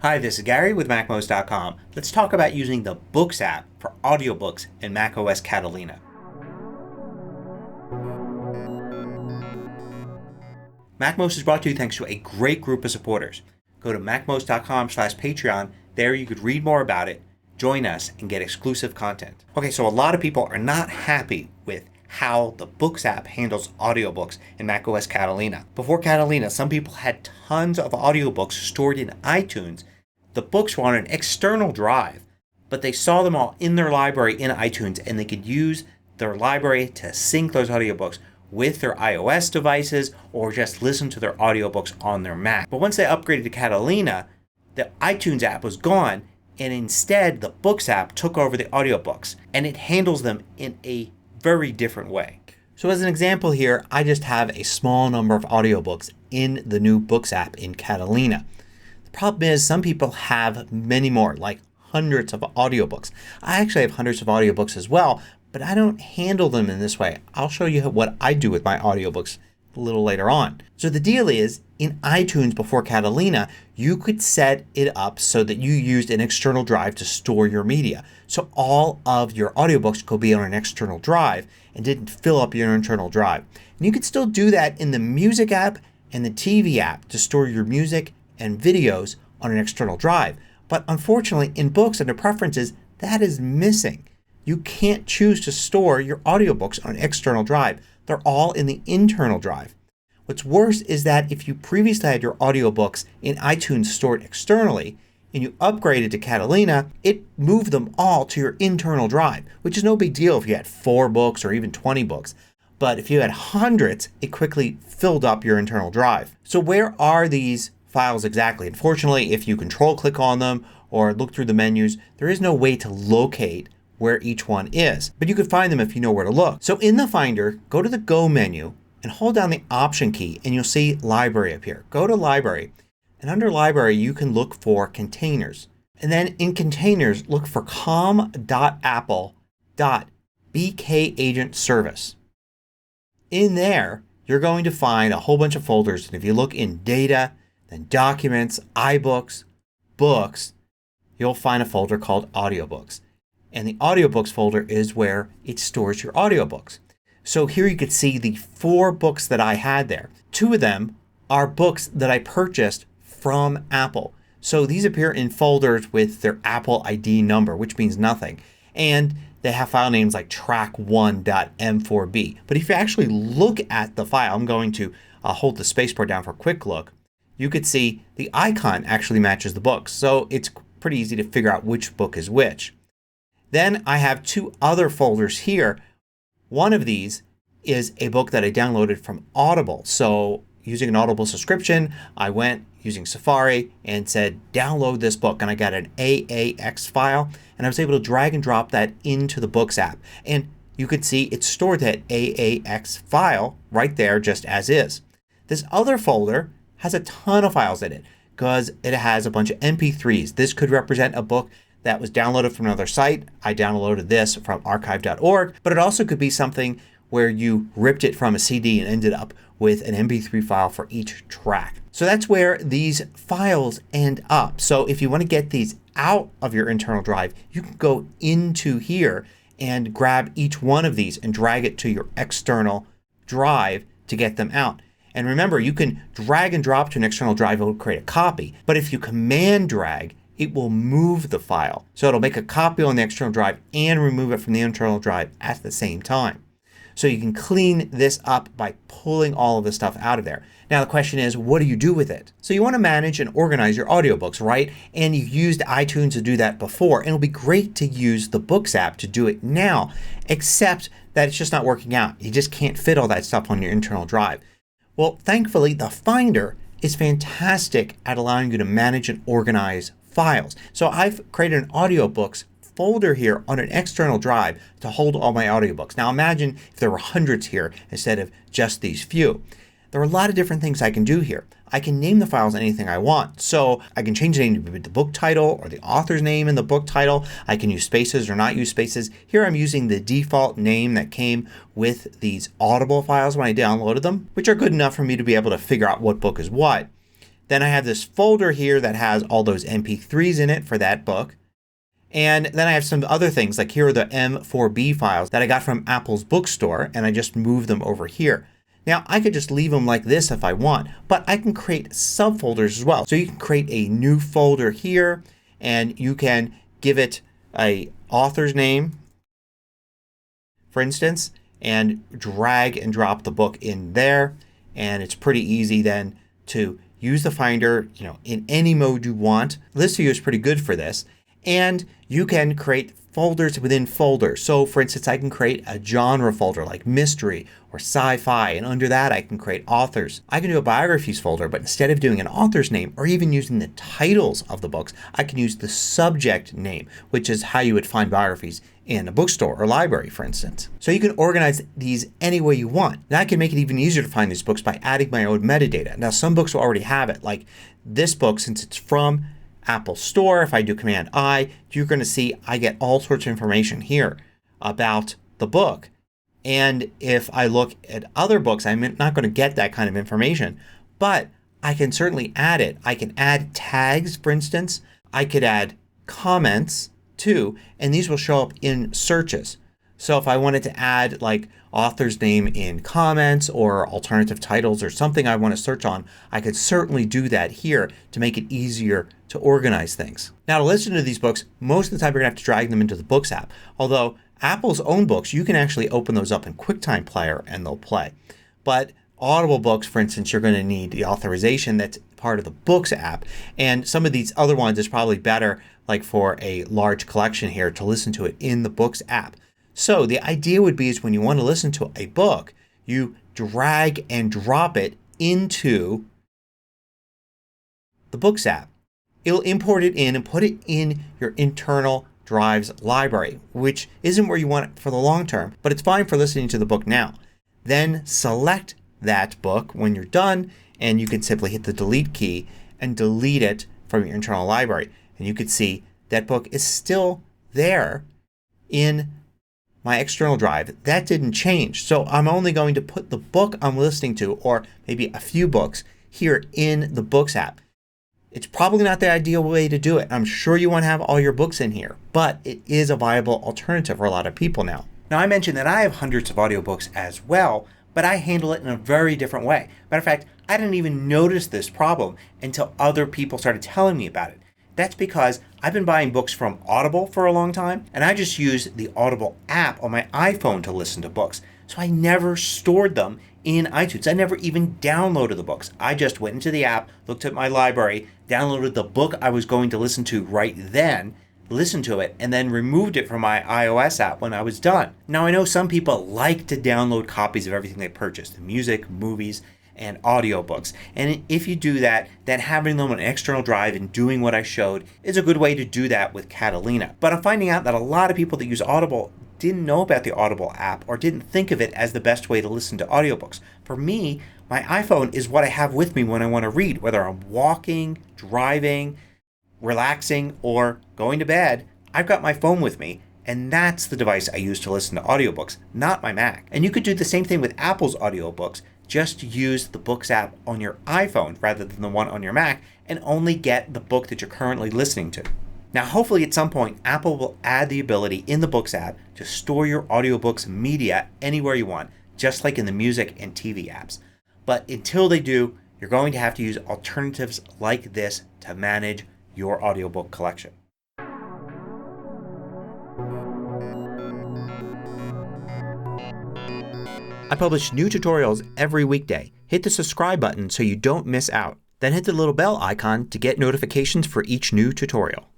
Hi, this is Gary with MacMost.com. Let's talk about using the Books app for audiobooks in macOS Catalina. MacMost is brought to you thanks to a great group of supporters. Go to MacMost.com/Patreon. There you could read more about it, join us, and get exclusive content. Okay, so a lot of people are not happy with how the Books app handles audiobooks in macOS Catalina. Before Catalina, some people had tons of audiobooks stored in iTunes. The books were on an external drive, but they saw them all in their library in iTunes, and they could use their library to sync those audiobooks with their iOS devices or just listen to their audiobooks on their Mac. But once they upgraded to Catalina, the iTunes app was gone, and instead the Books app took over the audiobooks, and it handles them in a very different way. So as an example here, I just have a small number of audiobooks in the new Books app in Catalina. The problem is some people have many more, like hundreds of audiobooks. I actually have hundreds of audiobooks as well, but I don't handle them in this way. I'll show you what I do with my audiobooks a little later on. So the deal is, in iTunes before Catalina, you could set it up so that you used an external drive to store your media. So all of your audiobooks could be on an external drive and didn't fill up your internal drive. And you could still do that in the Music app and the TV app to store your music and videos on an external drive. But unfortunately in Books under Preferences that is missing. You can't choose to store your audiobooks on an external drive. They're all in the internal drive. What's worse is that if you previously had your audiobooks in iTunes stored externally and you upgraded to Catalina, it moved them all to your internal drive, which is no big deal if you had 4 books or even 20 books. But if you had hundreds, it quickly filled up your internal drive. So where are these files exactly? Unfortunately, if you control click on them or look through the menus, there is no way to locate where each one is. But you can find them if you know where to look. So in the Finder, go to the Go menu and hold down the Option key and you'll see Library appear. Go to Library, and under Library you can look for Containers. And then in Containers look for com.apple.bkagentservice. In there you're going to find a whole bunch of folders, and if you look in Data, then Documents, iBooks, Books, you'll find a folder called Audiobooks. And the Audiobooks folder is where it stores your audiobooks. So here you can see the 4 books that I had there. 2 of them are books that I purchased from Apple. So these appear in folders with their Apple ID number, which means nothing. And they have file names like track1.m4b. But if you actually look at the file, I'm going to hold the spacebar down for a quick look. You could see the icon actually matches the books. So it's pretty easy to figure out which book is which. Then I have 2 other folders here. One of these is a book that I downloaded from Audible. So using an Audible subscription, I went using Safari and said download this book, and I got an AAX file, and I was able to drag and drop that into the Books app. And you could see it stored that AAX file right there just as is. This other folder has a ton of files in it because it has a bunch of MP3s. This could represent a book that was downloaded from another site. I downloaded this from archive.org, but it also could be something where you ripped it from a CD and ended up with an MP3 file for each track. So that's where these files end up. So if you want to get these out of your internal drive, you can go into here and grab each one of these and drag it to your external drive to get them out. And remember, you can drag and drop to an external drive. It will create a copy. But if you command drag, it will move the file. So it'll make a copy on the external drive and remove it from the internal drive at the same time. So you can clean this up by pulling all of the stuff out of there. Now the question is, what do you do with it? So you want to manage and organize your audiobooks, right? And you've used iTunes to do that before. And it'll be great to use the Books app to do it now, except that it's just not working out. You just can't fit all that stuff on your internal drive. Well, thankfully the Finder is fantastic at allowing you to manage and organize files. So I've created an audiobooks folder here on an external drive to hold all my audiobooks. Now imagine if there were hundreds here instead of just these few. There are a lot of different things I can do here. I can name the files anything I want. So I can change the name to the book title or the author's name in the book title. I can use spaces or not use spaces. Here I'm using the default name that came with these Audible files when I downloaded them, which are good enough for me to be able to figure out what book is what. Then I have this folder here that has all those MP3s in it for that book. And then I have some other things, like here are the M4B files that I got from Apple's bookstore, and I just moved them over here. Now I could just leave them like this if I want, but I can create subfolders as well. So you can create a new folder here, and you can give it a author's name, for instance, and drag and drop the book in there. And it's pretty easy then to use the Finder, in any mode you want. List View is pretty good for this. And you can create folders within folders. So for instance, I can create a genre folder like mystery or sci-fi, and under that I can create authors. I can do a biographies folder, but instead of doing an author's name or even using the titles of the books, I can use the subject name, which is how you would find biographies in a bookstore or library, for instance. So you can organize these any way you want. Now I can make it even easier to find these books by adding my own metadata. Now some books will already have it, like this book, since it's from Apple Store. If I do Command I, you're going to see I get all sorts of information here about the book. And if I look at other books, I'm not going to get that kind of information. But I can certainly add it. I can add tags, for instance. I could add comments too, and these will show up in searches. So if I wanted to add like author's name in comments or alternative titles or something I want to search on, I could certainly do that here to make it easier to organize things. Now to listen to these books, most of the time you're going to have to drag them into the Books app. Although Apple's own books, you can actually open those up in QuickTime Player and they'll play. But Audible books, for instance, you're going to need the authorization that's part of the Books app. And some of these other ones is probably better, like for a large collection here, to listen to it in the Books app. So the idea would be is when you want to listen to a book, you drag and drop it into the Books app. It'll import it in and put it in your internal drive's library, which isn't where you want it for the long term, but it's fine for listening to the book now. Then select that book when you're done, and you can simply hit the delete key and delete it from your internal library. And you can see that book is still there in my external drive. That didn't change. So I'm only going to put the book I'm listening to, or maybe a few books, here in the Books app. It's probably not the ideal way to do it. I'm sure you want to have all your books in here, but it is a viable alternative for a lot of people now. Now I mentioned that I have hundreds of audiobooks as well, but I handle it in a very different way. Matter of fact, I didn't even notice this problem until other people started telling me about it. That's because I've been buying books from Audible for a long time, and I just use the Audible app on my iPhone to listen to books. So I never stored them in iTunes. I never even downloaded the books. I just went into the app, looked at my library, downloaded the book I was going to listen to right then, listened to it, and then removed it from my iOS app when I was done. Now I know some people like to download copies of everything they purchase, the music, movies, and audiobooks. And if you do that, then having them on an external drive and doing what I showed is a good way to do that with Catalina. But I'm finding out that a lot of people that use Audible didn't know about the Audible app or didn't think of it as the best way to listen to audiobooks. For me, my iPhone is what I have with me when I want to read, whether I'm walking, driving, relaxing, or going to bed. I've got my phone with me, and that's the device I use to listen to audiobooks, not my Mac. And you could do the same thing with Apple's audiobooks. Just use the Books app on your iPhone rather than the one on your Mac, and only get the book that you're currently listening to. Now hopefully at some point Apple will add the ability in the Books app to store your audiobooks media anywhere you want, just like in the music and TV apps. But until they do, you're going to have to use alternatives like this to manage your audiobook collection. I publish new tutorials every weekday. Hit the subscribe button so you don't miss out. Then hit the little bell icon to get notifications for each new tutorial.